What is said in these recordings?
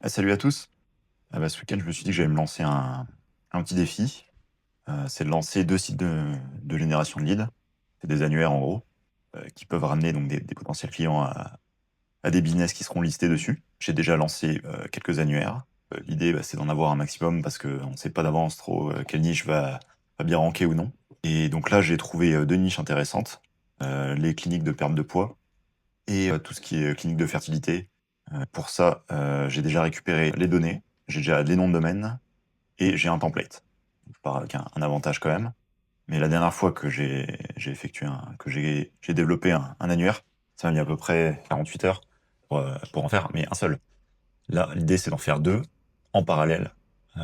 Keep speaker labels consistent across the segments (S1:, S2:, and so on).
S1: Ah, salut à tous. Ce week-end, je me suis dit que j'allais me lancer un petit défi. C'est de lancer 2 sites de génération de leads. C'est des annuaires en gros, qui peuvent ramener donc des potentiels clients à des business qui seront listés dessus. J'ai déjà lancé, quelques annuaires. L'idée, c'est d'en avoir un maximum parce qu'on ne sait pas d'avance trop, quelle niche va bien ranker ou non. Et donc là, j'ai trouvé, 2 niches intéressantes, les cliniques de perte de poids et tout ce qui est clinique de fertilité. Pour ça, j'ai déjà récupéré les données, j'ai déjà les noms de domaine et j'ai un template. Je pars avec un avantage quand même. Mais la dernière fois que j'ai effectué j'ai développé un annuaire, ça m'a mis à peu près 48 heures pour en faire, mais un seul. Là, l'idée, c'est d'en faire 2 en parallèle, heu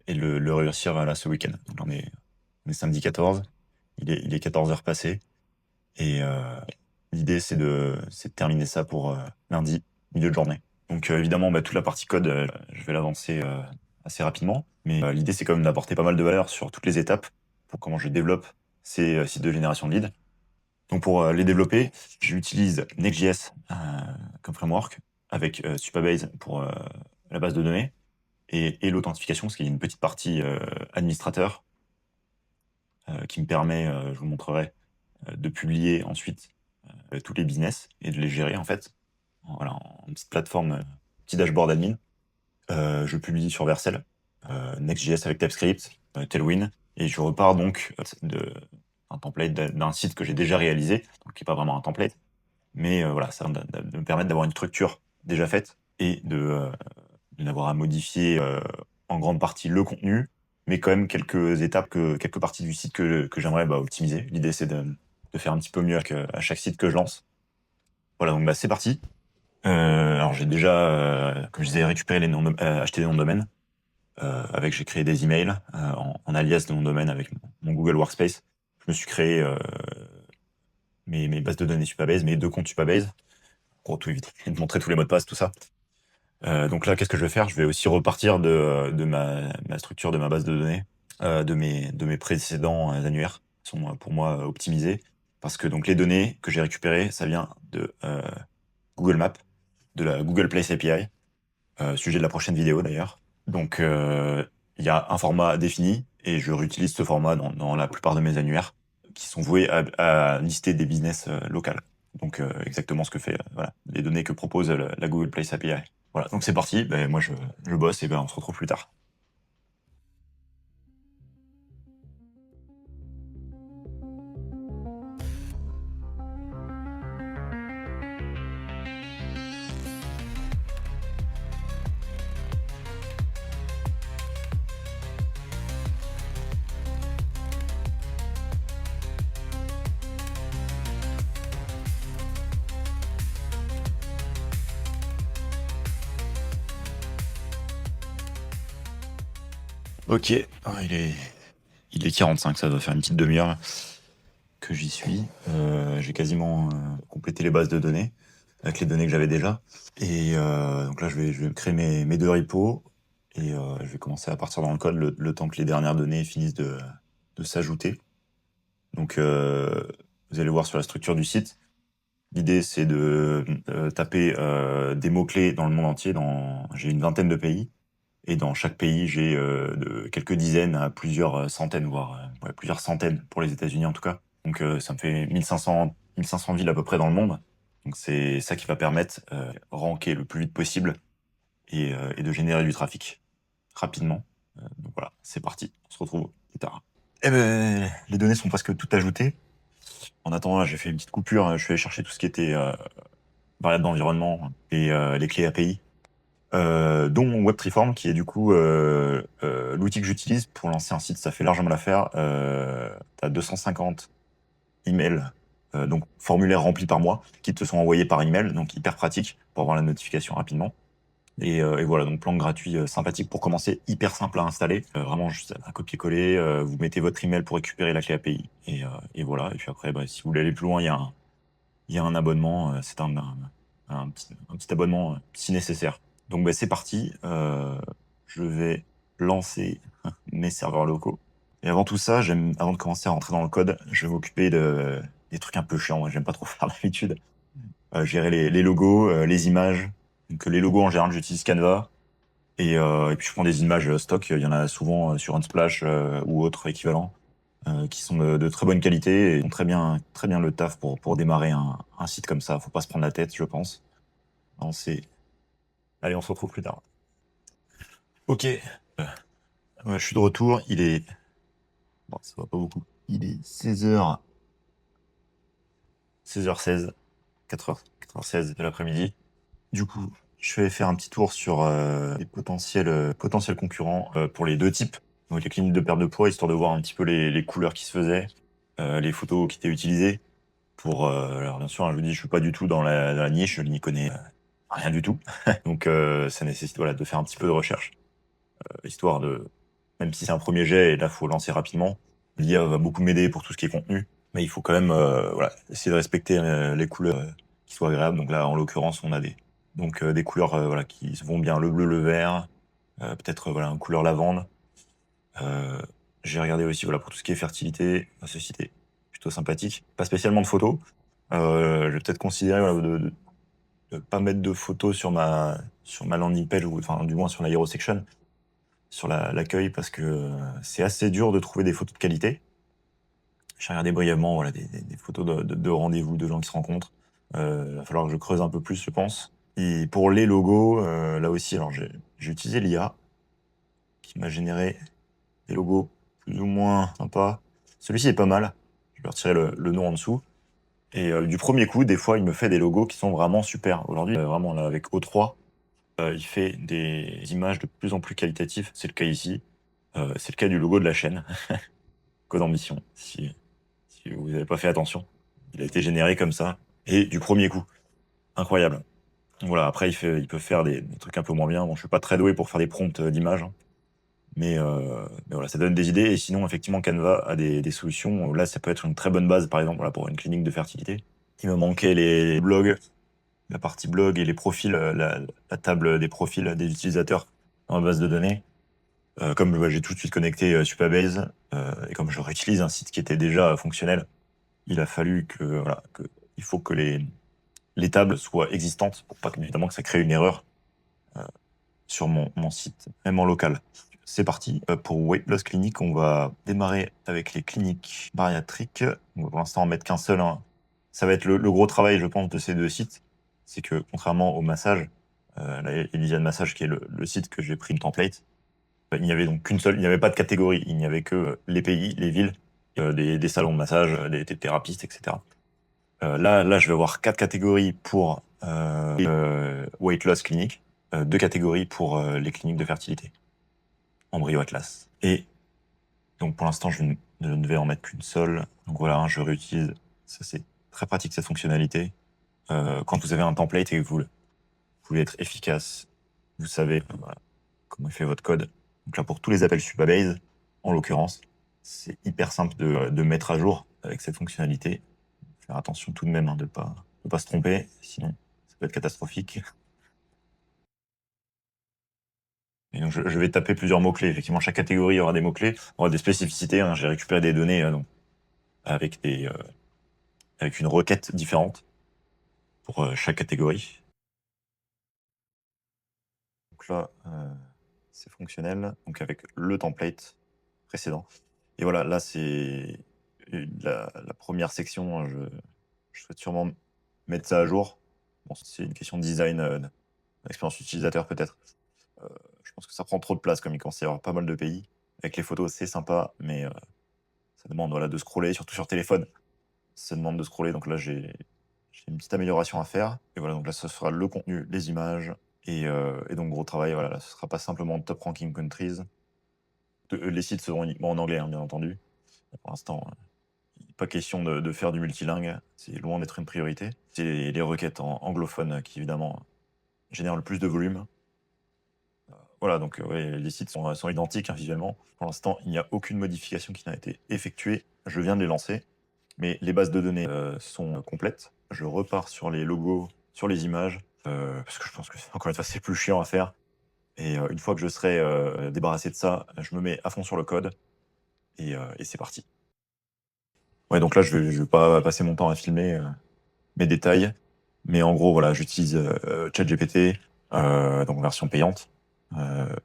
S1: et le réussir, là, ce week-end. Donc on est samedi 14, il est 14 heures passées et l'idée, c'est de terminer ça pour, lundi, milieu de journée. Donc évidemment, toute la partie code, je vais l'avancer, assez rapidement. Mais l'idée, c'est quand même d'apporter pas mal de valeur sur toutes les étapes pour comment je développe ces, sites de génération de leads. Donc pour, les développer, j'utilise Next.js, comme framework avec, Supabase pour, la base de données et l'authentification, parce qu'il y a une petite partie, administrateur, qui me permet, je vous montrerai, de publier ensuite, tous les business et de les gérer en fait. Voilà, en petite plateforme, petit dashboard admin. Je publie sur Vercel, Next.js avec TypeScript, Tailwind et je repars donc, d'un template d'un site que j'ai déjà réalisé, donc qui est pas vraiment un template, mais voilà, ça va de me permettre d'avoir une structure déjà faite et de n'avoir à modifier, en grande partie le contenu, mais quand même quelques parties du site que j'aimerais, optimiser. L'idée, c'est de faire un petit peu mieux à chaque site que je lance. Voilà, donc c'est parti. Alors j'ai déjà, comme je disais, récupéré les noms acheté des noms de domaine, j'ai créé des emails, en alias de mon domaine avec mon Google Workspace. Je me suis créé, mes bases de données Supabase, mes 2 comptes Supabase, pour tout éviter de montrer tous les mots de passe, tout ça. Donc là, qu'est-ce que je vais faire? Je vais aussi repartir de ma structure de ma base de données, de mes précédents, annuaires, qui sont, pour moi, optimisés. Parce que donc les données que j'ai récupérées, ça vient de, Google Maps, de la Google Place API, sujet de la prochaine vidéo d'ailleurs. Donc, il y a un format défini et je réutilise ce format dans la plupart de mes annuaires qui sont voués à lister des business, locales. Donc, exactement ce que fait, voilà, les données que propose, la Google Place API. Voilà, donc c'est parti, moi je bosse et on se retrouve plus tard. OK, il est 45, ça doit faire une petite demi-heure que j'y suis. J'ai quasiment, complété les bases de données avec les données que j'avais déjà et donc là je vais me créer mes 2 repos et je vais commencer à partir dans le code le temps que les dernières données finissent de s'ajouter. Donc vous allez voir sur la structure du site, l'idée c'est de, taper, des mots-clés dans le monde entier. J'ai une vingtaine de pays et dans chaque pays, j'ai, de quelques dizaines à plusieurs, centaines, voire, ouais, plusieurs centaines pour les États-Unis en tout cas. Donc ça me fait 1 500 villes à peu près dans le monde. Donc c'est ça qui va permettre, ranker le plus vite possible et de générer du trafic rapidement. Donc voilà, c'est parti, on se retrouve plus tard. Les données sont presque toutes ajoutées. En attendant, là, j'ai fait une petite coupure, je suis allé chercher tout ce qui était, variables d'environnement et les clés API. Dont WebTreeform qui est du coup, l'outil que j'utilise pour lancer un site, ça fait largement l'affaire. Tu as 250 emails, donc formulaires remplis par mois, qui te sont envoyés par email, donc hyper pratique pour avoir la notification rapidement et voilà, donc plan gratuit, sympathique pour commencer, hyper simple à installer, vraiment juste un copier-coller, vous mettez votre email pour récupérer la clé API et voilà et puis après, si vous voulez aller plus loin, il y a un abonnement, c'est un petit abonnement, si nécessaire. Donc c'est parti, je vais lancer mes serveurs locaux et avant tout ça, avant de commencer à rentrer dans le code, je vais m'occuper des trucs un peu chiants. Moi, j'aime pas trop faire d'habitude. Gérer les logos, les images. Donc les logos, en général, j'utilise Canva. Et puis je prends des images stock. Il y en a souvent sur Unsplash ou autres équivalents qui sont de très bonne qualité et font très bien le taf pour démarrer un site comme ça. Faut pas se prendre la tête, je pense. Non, Allez, on se retrouve plus tard. Ok, ouais, je suis de retour. Bon, ça va pas beaucoup. Il est 16h16, 4h16 de l'après-midi. Du coup, je vais faire un petit tour sur les potentiels concurrents pour les deux types. Donc les cliniques de perte de poids, histoire de voir un petit peu les couleurs qui se faisaient, les photos qui étaient utilisées. Alors bien sûr, hein, je vous dis, je suis pas du tout dans la niche, je n'y connais rien du tout. Donc ça nécessite voilà, de faire un petit peu de recherche, histoire de, même si c'est un premier jet et là, faut lancer rapidement. L'IA va beaucoup m'aider pour tout ce qui est contenu, mais il faut quand même voilà, essayer de respecter les couleurs qui soient agréables. Donc là, en l'occurrence, on a des couleurs voilà, qui vont bien, le bleu, le vert, peut-être voilà, une couleur lavande. Euh, j'ai regardé aussi voilà, pour tout ce qui est fertilité, ceci était plutôt sympathique. Pas spécialement de photos. Je vais peut-être considérer voilà, de pas mettre de photos sur ma landing page, ou enfin du moins sur la hero section, sur l'accueil, parce que c'est assez dur de trouver des photos de qualité. J'ai regardé brièvement voilà, des photos de rendez-vous, de gens qui se rencontrent. Il va falloir que je creuse un peu plus, je pense. Et pour les logos, là aussi, alors j'ai utilisé l'IA qui m'a généré des logos plus ou moins sympas. Celui-ci est pas mal. Je vais retirer le nom en dessous. Et du premier coup, des fois, il me fait des logos qui sont vraiment super. Aujourd'hui, vraiment, là, avec O3, il fait des images de plus en plus qualitatives. C'est le cas ici. C'est le cas du logo de la chaîne, Code Ambition, si vous n'avez pas fait attention. Il a été généré comme ça. Et du premier coup. Incroyable. Voilà, après, il peut faire des trucs un peu moins bien. Bon, je suis pas très doué pour faire des prompts d'images, hein. Mais voilà, ça donne des idées. Et sinon, effectivement, Canva a des solutions. Là, ça peut être une très bonne base, par exemple, voilà, pour une clinique de fertilité. Il me manquait les blogs, la partie blog et les profils, la table des profils des utilisateurs dans la base de données. Comme j'ai tout de suite connecté Supabase, et comme je réutilise un site qui était déjà fonctionnel, il a fallu voilà, il faut que les tables soient existantes pour pas évidemment que ça crée une erreur sur mon site, même en local. C'est parti. Pour Weight Loss Clinic, on va démarrer avec les cliniques bariatriques. On va pour l'instant en mettre qu'un seul, hein. Ça va être le gros travail, je pense, de ces deux sites. C'est que, contrairement au massage, Elysian Massage, qui est le site que j'ai pris une template, il n'y avait donc qu'une seule, il n'y avait pas de catégorie. Il n'y avait que les pays, les villes, des salons de massage, des thérapistes, etc. Là, je vais avoir 4 catégories pour Weight Loss Clinic, 2 catégories pour les cliniques de fertilité. Embryo Atlas. Et donc pour l'instant, je ne vais en mettre qu'une seule. Donc voilà, hein, je réutilise. Ça, c'est très pratique cette fonctionnalité. Quand vous avez un template et que vous voulez être efficace, vous savez voilà, comment il fait votre code. Donc là, pour tous les appels Supabase, en l'occurrence, c'est hyper simple de mettre à jour avec cette fonctionnalité. Faire attention tout de même, hein, de pas se tromper, sinon ça peut être catastrophique. Et donc je vais taper plusieurs mots-clés. Effectivement, chaque catégorie aura des mots-clés, aura des spécificités, hein. J'ai récupéré des données donc, avec une requête différente pour chaque catégorie. Donc là, c'est fonctionnel, donc avec le template précédent. Et voilà, là c'est la première section, hein. Je souhaite sûrement mettre ça à jour. Bon, c'est une question de design, d'expérience utilisateur peut-être. Je pense que ça prend trop de place comme il commence à y avoir pas mal de pays. Avec les photos, c'est sympa, mais ça demande voilà, de scroller, surtout sur téléphone. Ça demande de scroller, donc là j'ai une petite amélioration à faire. Et voilà, donc là ce sera le contenu, les images, et donc gros travail, voilà, là ce sera pas simplement top ranking countries. Les sites seront uniquement en anglais, hein, bien entendu. Pour l'instant, pas question de faire du multilingue, c'est loin d'être une priorité. C'est les requêtes en anglophone qui évidemment génèrent le plus de volume. Voilà, donc ouais, les sites sont identiques, hein, visuellement. Pour l'instant, il n'y a aucune modification qui n'a été effectuée. Je viens de les lancer, mais les bases de données sont complètes. Je repars sur les logos, sur les images, parce que je pense que, encore une fois, c'est plus chiant à faire. Et une fois que je serai débarrassé de ça, je me mets à fond sur le code, et c'est parti. Ouais, donc là, je vais pas passer mon temps à filmer mes détails, mais en gros, voilà, j'utilise ChatGPT, donc version payante.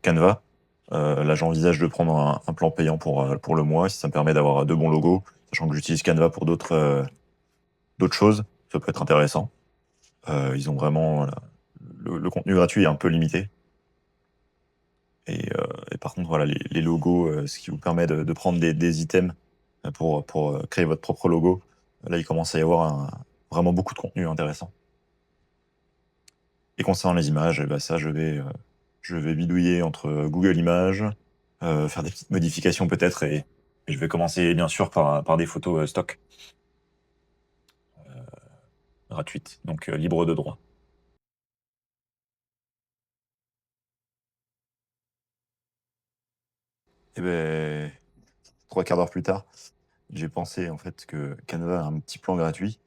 S1: Canva. Là, j'envisage de prendre un plan payant pour le mois, si ça me permet d'avoir de bons logos, sachant que j'utilise Canva pour d'autres choses, ça peut être intéressant. Ils ont vraiment, voilà, le contenu gratuit est un peu limité. Et par contre, voilà, les logos, ce qui vous permet de prendre des items pour créer votre propre logo. Là, il commence à y avoir vraiment beaucoup de contenu intéressant. Et concernant les images, bah, ça, je vais bidouiller entre Google Images, faire des petites modifications peut-être, et je vais commencer bien sûr par des photos stock, gratuites, donc libres de droit. Et ben, 3/4 d'heure plus tard, j'ai pensé en fait que Canva a un petit plan gratuit.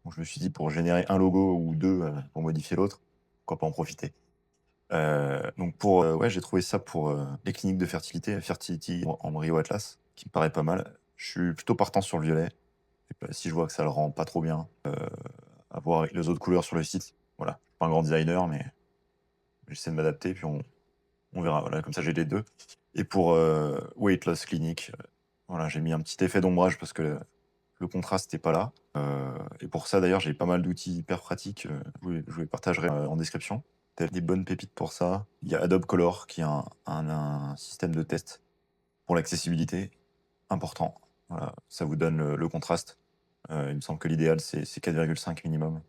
S1: Donc je me suis dit pour générer un logo ou 2 pour modifier l'autre, pourquoi pas en profiter? Donc ouais, j'ai trouvé ça pour, les cliniques de fertilité, Fertility Embryo Atlas, qui me paraît pas mal. Je suis plutôt partant sur le violet, et bah, si je vois que ça le rend pas trop bien, à voir avec les autres couleurs sur le site. Voilà, je suis pas un grand designer, mais j'essaie de m'adapter, puis on verra. Voilà, comme ça j'ai les 2. Et pour, Weight Loss Clinic, voilà, j'ai mis un petit effet d'ombrage parce que le contraste n'est pas là. Et pour ça d'ailleurs, j'ai pas mal d'outils hyper pratiques, je vous les partagerai, en description. Tu des bonnes pépites pour ça. Il y a Adobe Color qui est un système de test pour l'accessibilité important. Voilà, ça vous donne le contraste. Il me semble que l'idéal c'est 4,5 minimum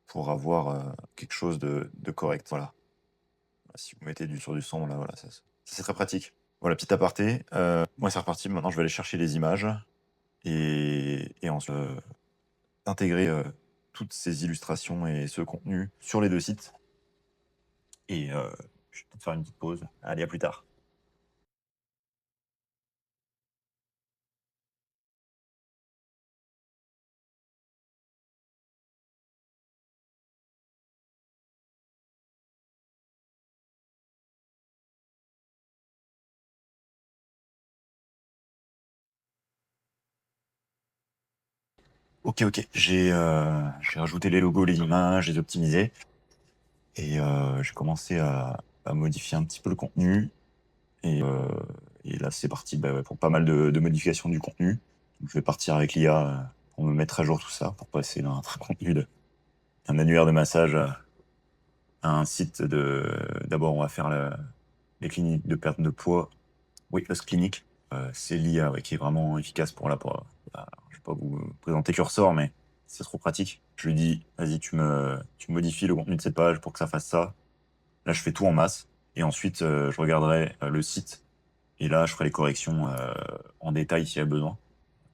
S1: pour avoir, quelque chose de correct, voilà. Si vous mettez sur du son, là, voilà, ça c'est très pratique. Voilà, petit aparté, moi c'est reparti. Maintenant je vais aller chercher les images et ensuite, intégrer, toutes ces illustrations et ce contenu sur les 2 sites, et je vais peut-être faire une petite pause. Allez, à plus tard. OK, OK. J'ai rajouté les logos, les images, j'ai optimisé, et j'ai commencé à modifier un petit peu le contenu, et heu et là, c'est parti, bah, ouais, pour pas mal de modifications du contenu. Donc je vais partir avec l'IA, pour me mettre à jour tout ça, pour passer d'un contenu d'un annuaire de massage à un site d'abord, on va faire les cliniques de perte de poids, Weight Loss Clinic. C'est l'IA, ouais, qui est vraiment efficace pour là, pour, bah, je vais pas vous présenter Cursor, mais c'est trop pratique. Je lui dis: «Vas-y, tu modifies le contenu de cette page pour que ça fasse ça». Là, je fais tout en masse, et ensuite, je regarderai, le site, et là, je ferai les corrections, en détail s'il y a besoin.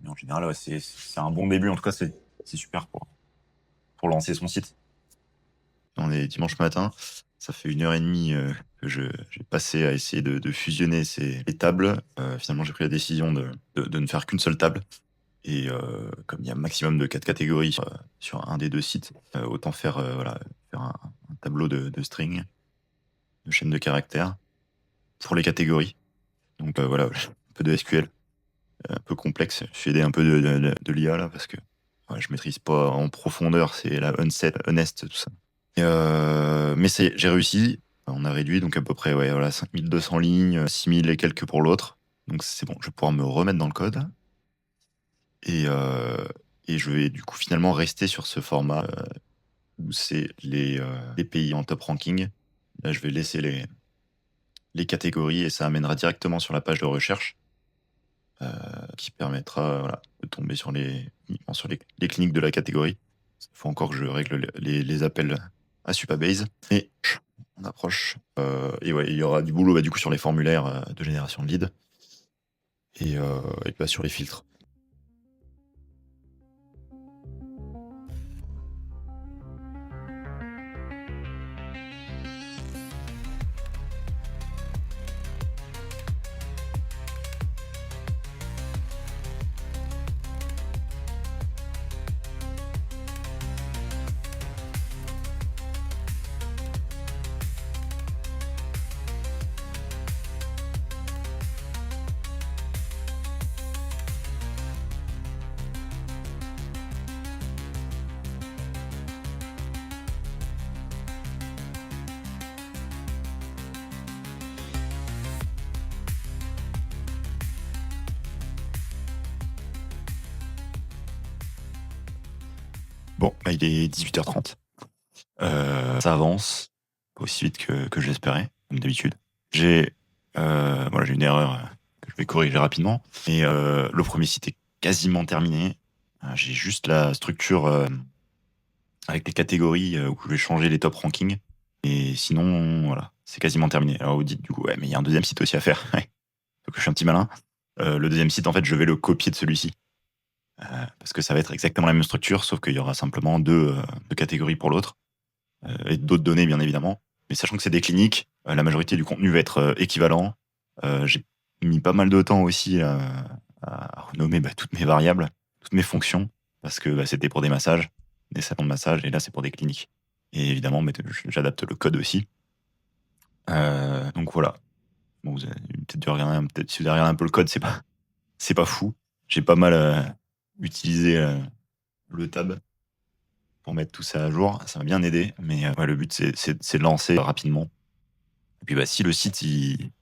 S1: Mais en général, ouais, c'est un bon début. En tout cas, c'est super pour lancer son site. On est dimanche matin, ça fait 1 heure et demie que j'ai passé à essayer de fusionner les tables. Finalement, j'ai pris la décision de ne faire qu'une seule table, et comme il y a un maximum de 4 catégories sur un des 2 sites, autant faire, voilà, faire un tableau de string, de chaîne de caractères pour les catégories. Donc voilà, un peu de SQL, un peu complexe. Je suis aidé un peu de l'IA là, parce que, ouais, je maîtrise pas en profondeur, c'est la unset, honest, tout ça. Mais c'est j'ai réussi. On a réduit donc à peu près, ouais, voilà, 5 200 lignes, 6 000 et quelques pour l'autre. Donc c'est bon, je vais pouvoir me remettre dans le code, et je vais du coup finalement rester sur ce format, où c'est les pays en top ranking. Là, je vais laisser les catégories, et ça amènera directement sur la page de recherche, qui permettra, voilà, de tomber uniquement sur les cliniques de la catégorie. Il faut encore que je règle les appels à Supabase, et on approche, et ouais, il y aura du boulot, bah, du coup, sur les formulaires, de génération de leads, et bah, sur les filtres. Bon, bah, il est 18h30. Ça avance, pas aussi vite que je l'espérais, comme d'habitude. J'ai, voilà, j'ai une erreur, que je vais corriger rapidement, mais le premier site est quasiment terminé. J'ai juste la structure, avec les catégories, où je vais changer les top rankings et sinon, voilà, c'est quasiment terminé. Alors vous dites du coup: «Ouais, mais il y a un deuxième site aussi à faire». Ouais, donc je suis un petit malin. Le deuxième site, en fait, je vais le copier de celui-ci, parce que ça va être exactement la même structure, sauf qu'il y aura simplement 2 catégories pour l'autre. Et d'autres données bien évidemment. Mais sachant que c'est des cliniques, la majorité du contenu va être, équivalent. J'ai mis pas mal de temps aussi à renommer, bah, toutes mes variables, toutes mes fonctions parce que, bah, c'était pour des massages, des salons de massage et là c'est pour des cliniques et évidemment, mais j'adapte le code aussi. Donc voilà. Bon, vous avez peut-être dû regarder peut-être si vous avez regardé un peu le code, c'est pas fou. J'ai pas mal, utilisé, le tab pour mettre tout ça à jour. Ça m'a bien aidé, mais ouais, le but c'est de lancer rapidement. Et puis, bah, si le site il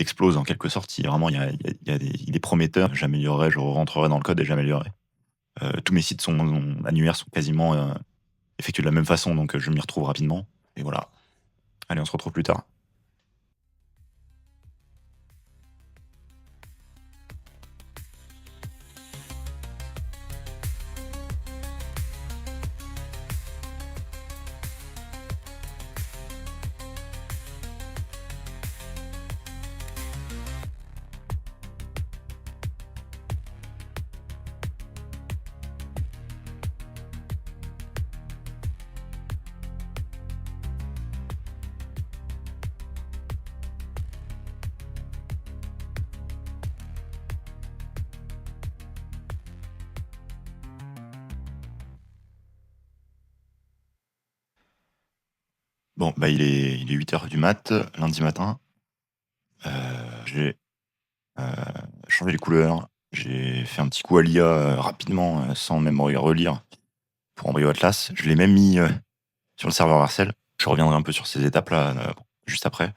S1: explose en quelque sorte, si vraiment il est prometteur, j'améliorerai, je rentrerai dans le code et j'améliorerai. Tous mes sites annuaires sont quasiment, effectués de la même façon, donc je m'y retrouve rapidement et voilà. Allez, on se retrouve plus tard. Bon, bah, il est 8 heures du mat, lundi matin. J'ai, heu, changé les couleurs. J'ai fait un petit coup à l'IA, rapidement, sans même relire pour Embryo Atlas. Je l'ai même mis, sur le serveur Vercel. Je reviendrai un peu sur ces étapes-là, juste après,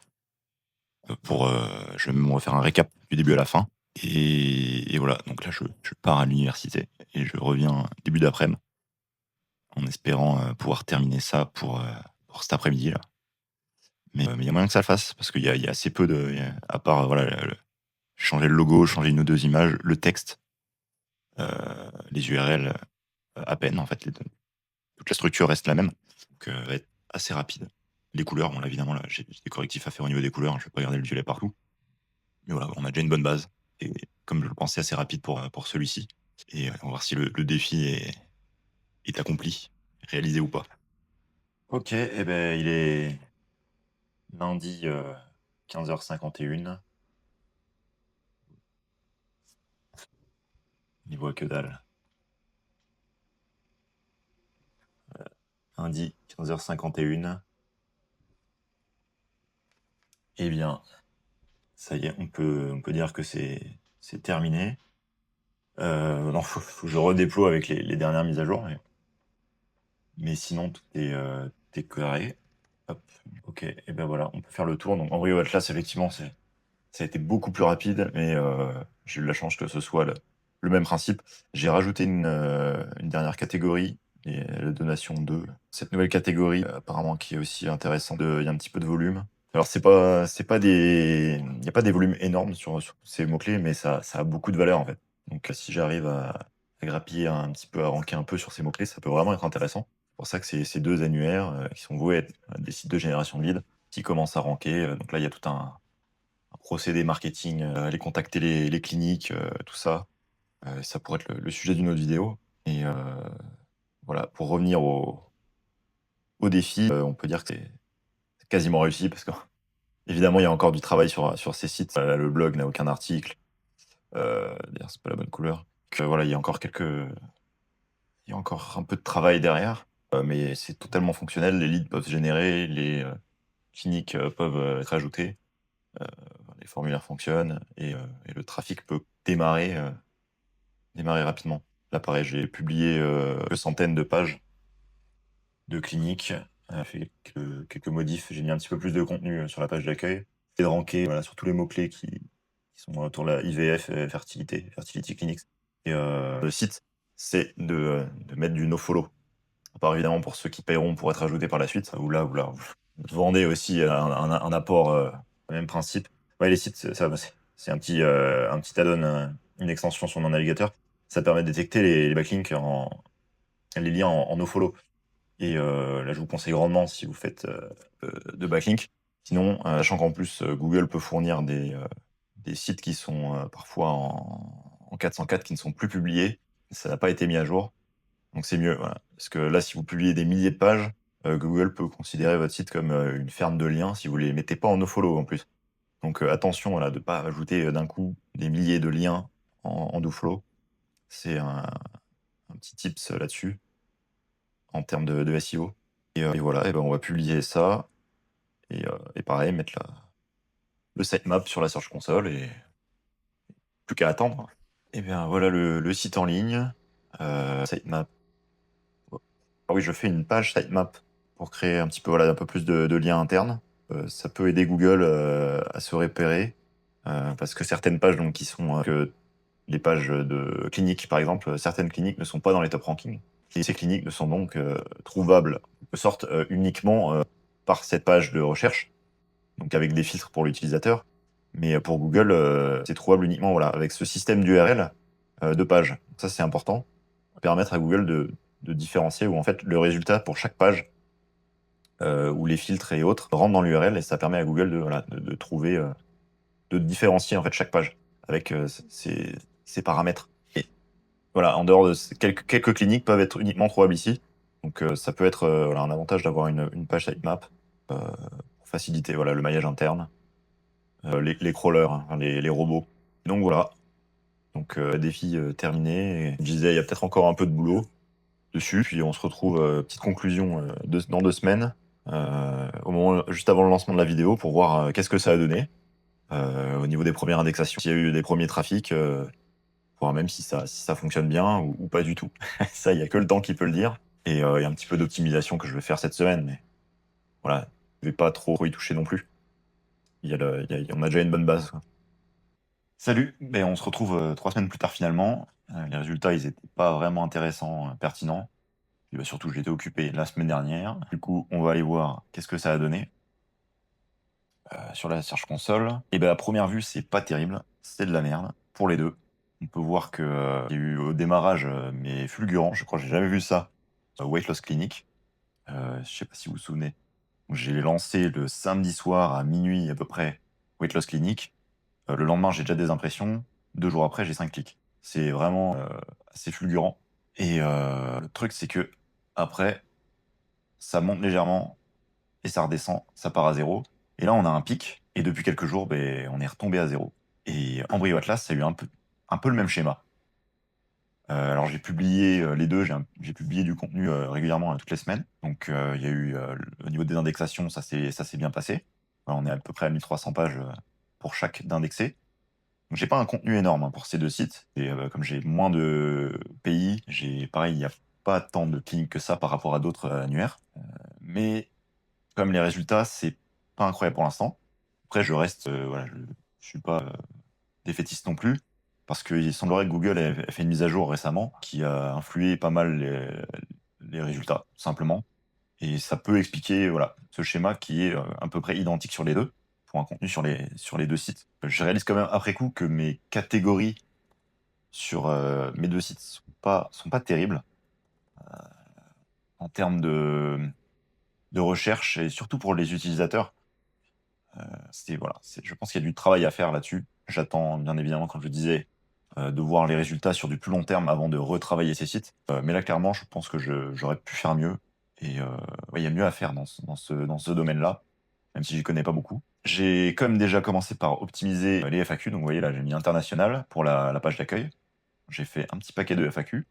S1: je vais me refaire un récap du début à la fin et voilà, donc là, je pars à l'université et je reviens début d'après-midi en espérant, pouvoir terminer ça pour cet après-midi-là. Mais il y a moyen que ça le fasse parce qu'il y a assez peu à part, voilà, changer le logo, changer une ou 2 images, le texte, heu, les URL, à peine en fait, toute la structure reste la même, donc va être assez rapide. Les couleurs, bon là évidemment là, j'ai des correctifs à faire au niveau des couleurs, je vais pas garder le violet partout. Mais voilà, on a déjà une bonne base et comme je le pensais assez rapide pour celui-ci et on va voir si le défi est accompli, réalisé ou pas. OK et beh, il est lundi, 15h51. Il voit que dalle. Lundi 15h51. Eh bien, ça y est, on peut dire que c'est terminé. Non, faut que je redéploie avec les dernières mises à jour, mais sinon tout est carré. Hop, OK et ben voilà, on peut faire le tour. Donc Embryo Atlas, effectivement, ça a été beaucoup plus rapide, mais j'ai eu la chance que ce soit le même principe. J'ai rajouté une dernière catégorie et la donation 2. Cette nouvelle catégorie, apparemment qui est aussi intéressante, il y a un petit peu de volume. Alors c'est pas il y a pas des volumes énormes sur ces mots-clés, mais ça a beaucoup de valeur, en fait. Donc si j'arrive à grappiller un petit peu, à ranker un peu sur ces mots-clés, ça peut vraiment être intéressant. C'est pour ça que ces 2 annuaires, qui sont voués être des sites de génération de leads, qui commencent à ranker, donc là, il y a tout un procédé marketing, aller contacter les cliniques, tout ça. Ça pourrait être le sujet d'une autre vidéo et voilà, pour revenir au défi, on peut dire que c'est quasiment réussi parce qu'évidemment, il y a encore du travail sur ces sites. Le blog n'a aucun article, d'ailleurs, c'est pas la bonne couleur. Que voilà, il y a encore un peu de travail derrière, mais c'est totalement fonctionnel. Les leads peuvent se générer, les, cliniques, peuvent, être ajoutées, heu, les formulaires fonctionnent et le trafic peut démarrer rapidement. Là, pareil, j'ai publié, quelques centaines de pages de cliniques, fait quelques modifs. J'ai mis un petit peu plus de contenu, sur la page d'accueil et de ranker, voilà, sur tous les mots-clés qui sont autour de la IVF, fertilité, fertility clinics et le site, c'est de mettre du nofollow. part évidemment pour ceux qui paieront pour être ajoutés par la suite, où là, vous vendez aussi un apport, même principe. Ouais, les sites, c'est un petit add-on, une extension sur mon navigateur. Ça permet de détecter les backlinks les liens en nofollow. Et là, je vous conseille grandement si vous faites de backlink. Sinon, sachant qu'en plus, Google peut fournir des sites qui sont parfois en 404 qui ne sont plus publiés. Ça n'a pas été mis à jour. Donc c'est mieux, voilà. Parce que là, si vous publiez des milliers de pages, Google peut considérer votre site comme une ferme de liens si vous les mettez pas en nofollow en plus. Donc attention, voilà, de pas ajouter d'un coup des milliers de liens en dofollow. C'est un petit tips là-dessus en termes de SEO. Et voilà, et ben on va publier ça. Et pareil, mettre le sitemap sur la Search Console et plus qu'à attendre. Et bien voilà le site en ligne. Sitemap. Ah oui, je fais une page sitemap pour créer un petit peu, voilà, un peu plus de liens internes. Ça peut aider Google à se repérer. Parce que certaines pages donc, qui sont que les pages de cliniques, par exemple, certaines cliniques ne sont pas dans les top rankings. Et ces cliniques ne sont donc trouvables, de sorte uniquement par cette page de recherche, donc avec des filtres pour l'utilisateur. Mais pour Google, c'est trouvable uniquement voilà, avec ce système d'URL de page. Ça, c'est important. Permettre à Google de différencier où en fait le résultat pour chaque page, où les filtres et autres rentrent dans l'URL et ça permet à Google voilà, de trouver, de différencier en fait chaque page avec ces paramètres. Et voilà, en dehors de quelques cliniques peuvent être uniquement trouvables ici. Donc ça peut être voilà, un avantage d'avoir une page sitemap pour faciliter voilà, le maillage interne. Les crawlers, hein, les robots. Donc voilà. Donc défi terminé. Et je disais, il y a peut-être encore un peu de boulot dessus. Puis on se retrouve, petite conclusion, dans 2 semaines, juste avant le lancement de la vidéo pour voir qu'est-ce que ça a donné au niveau des premières indexations. S'il y a eu des premiers trafics, voir même si ça fonctionne bien ou pas du tout. Ça, il y a que le temps qui peut le dire. Et il y a un petit peu d'optimisation que je vais faire cette semaine. Mais voilà, je vais pas trop y toucher non plus. On a déjà une bonne base, quoi. Salut, ben, on se retrouve 3 semaines plus tard finalement. Les résultats, ils étaient pas vraiment intéressants, pertinents. Et bah, surtout, j'étais occupé la semaine dernière. Du coup, on va aller voir qu'est-ce que ça a donné sur la Search Console. Et ben, à première vue, c'est pas terrible. C'est de la merde pour les deux. On peut voir qu'il y a eu au démarrage, mais fulgurant, je crois que j'ai jamais vu ça, Weight Loss Clinic. Je sais pas si vous vous souvenez. J'ai lancé le samedi soir à minuit à peu près Weight Loss Clinic. Le lendemain, j'ai déjà des impressions. 2 jours après, j'ai 5 clics. C'est vraiment assez fulgurant. Et le truc, c'est que après, ça monte légèrement et ça redescend, ça part à zéro. Et là, on a un pic. Et depuis quelques jours, ben, on est retombé à zéro. Et Embryo Atlas, ça a eu un peu le même schéma. Alors, j'ai publié les deux. J'ai publié du contenu régulièrement toutes les semaines. Donc, il y a eu au niveau des indexations, ça s'est bien passé. Voilà, on est à peu près à 1300 pages pour chaque d'indexé. Donc j'ai pas un contenu énorme, hein, pour ces 2 sites et comme j'ai moins de pays, pareil, il y a pas tant de clics que ça par rapport à d'autres, annuaires. Mais comme les résultats, c'est pas incroyable pour l'instant. Après je reste, voilà, je suis pas, défaitiste non plus parce qu'il semblerait que Google ait fait une mise à jour récemment qui a influé pas mal les résultats, tout simplement. Et ça peut expliquer, voilà, ce schéma qui est, à peu près identique sur les 2 pour un contenu sur les 2 sites. Je réalise quand même après coup que mes catégories sur, mes 2 sites sont pas terribles, en termes de recherche et surtout pour les utilisateurs. Voilà, je pense qu'il y a du travail à faire là-dessus. J'attends bien évidemment, comme je disais, de voir les résultats sur du plus long terme avant de retravailler ces sites. Mais là, clairement, je pense que j'aurais pu faire mieux et ouais, il y a mieux à faire dans ce domaine-là, même si j'y connais pas beaucoup. J'ai quand même déjà commencé par optimiser les FAQ. Donc vous voyez là, j'ai mis international pour la page d'accueil. J'ai fait un petit paquet de FAQ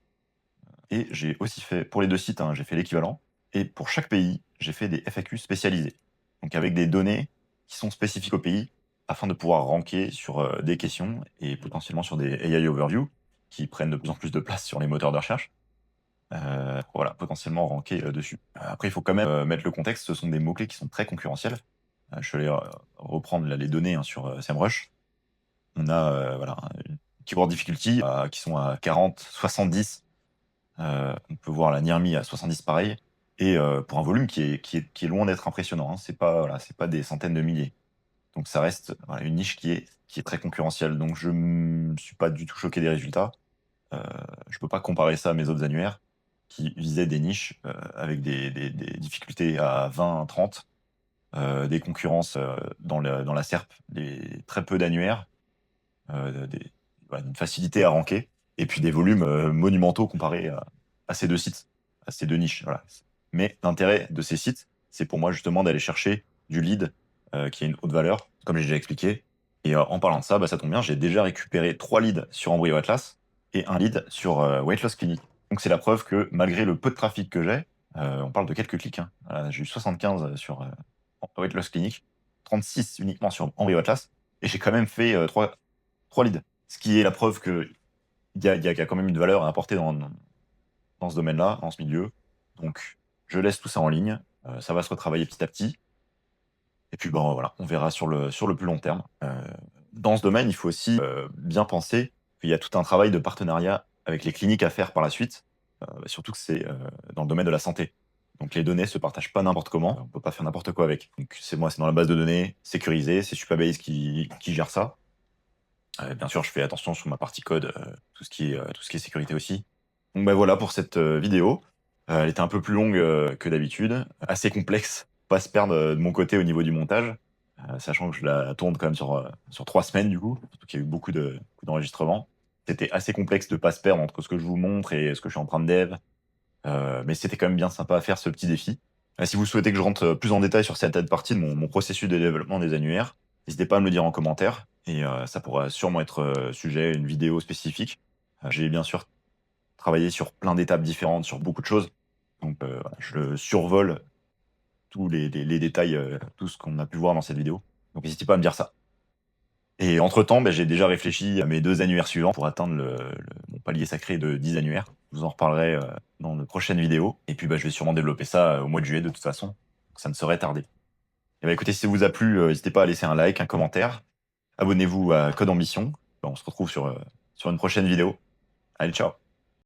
S1: et j'ai aussi fait pour les 2 sites, hein, j'ai fait l'équivalent et pour chaque pays, j'ai fait des FAQ spécialisés. Donc avec des données qui sont spécifiques au pays afin de pouvoir ranker sur, des questions et potentiellement sur des AI overview qui prennent de plus en plus de place sur les moteurs de recherche. Voilà, potentiellement ranker, dessus. Après il faut quand même, mettre le contexte, ce sont des mots-clés qui sont très concurrentiels. Je suis allé, reprendre là les données, hein, sur, SEMrush. On a, voilà, une keyword difficulty qui sont à 40, 70. On peut voir la Nirmi à 70 pareil et pour un volume qui est loin d'être impressionnant, hein. C'est pas, voilà, c'est pas des centaines de milliers. Donc ça reste, voilà, une niche qui est très concurrentielle. Donc je ne suis pas du tout choqué des résultats. Heu, je peux pas comparer ça à mes autres annuaires qui visaient des niches, avec des difficultés à 20-30, des concurrences, dans la SERP, des très peu d'annuaires, des voilà, une facilité à ranker et puis des volumes, monumentaux comparés à ces 2 sites, à ces 2 niches, voilà. Mais l'intérêt de ces sites, c'est pour moi justement d'aller chercher du lead, qui a une haute valeur, comme j'ai déjà expliqué et en parlant de ça, bah, ça tombe bien, j'ai déjà récupéré 3 leads sur Embryo Atlas et 1 lead sur, Weight Loss Clinic. Donc c'est la preuve que malgré le peu de trafic que j'ai, on parle de quelques clics, hein. J'ai eu 75, sur, Weight Loss Clinic, 36 uniquement sur Embryo Atlas et j'ai quand même fait, 3 leads. Ce qui est la preuve qu'il y a quand même une valeur à apporter dans ce domaine-là, dans ce milieu. Donc je laisse tout ça en ligne, ça va se retravailler petit à petit et puis, bon, voilà, on verra sur le plus long terme. Dans ce domaine, il faut aussi, bien penser qu'il y a tout un travail de partenariat avec les cliniques à faire par la suite, surtout que c'est, dans le domaine de la santé. Donc les données se partagent pas n'importe comment, on peut pas faire n'importe quoi avec. Donc c'est dans la base de données sécurisée, c'est Supabase qui gère ça. Bien sûr, je fais attention sur ma partie code, tout ce qui est sécurité aussi. Donc bah, voilà pour cette, vidéo. Elle était un peu plus longue, que d'habitude, assez complexe, pas se perdre, de mon côté au niveau du montage, sachant que je la tourne quand même sur 3 semaines du coup, surtout qu'il y a eu beaucoup d'enregistrements. C'était assez complexe de pas se perdre entre ce que je vous montre et ce que je suis en train de dev, mais c'était quand même bien sympa à faire ce petit défi. Si vous souhaitez que je rentre, plus en détail sur certaines parties de mon processus de développement des annuaires, n'hésitez pas à me le dire en commentaire et ça pourra sûrement être, sujet, une vidéo spécifique. J'ai bien sûr travaillé sur plein d'étapes différentes, sur beaucoup de choses. Donc, voilà, je survole tous les détails, tout ce qu'on a pu voir dans cette vidéo. Donc n'hésitez pas à me dire ça. Et entre-temps, j'ai déjà réfléchi à mes 2 annuaires suivants pour atteindre mon palier sacré de 10 annuaires. Je vous en reparlerai, dans de prochaines vidéos et puis, je vais sûrement développer ça, au mois de juillet de toute façon. Donc ça ne saurait tarder. Et écoutez, si ça vous a plu, n'hésitez pas à laisser un like, un commentaire. Abonnez-vous à Code Ambition. On se retrouve sur une prochaine vidéo. Allez, ciao!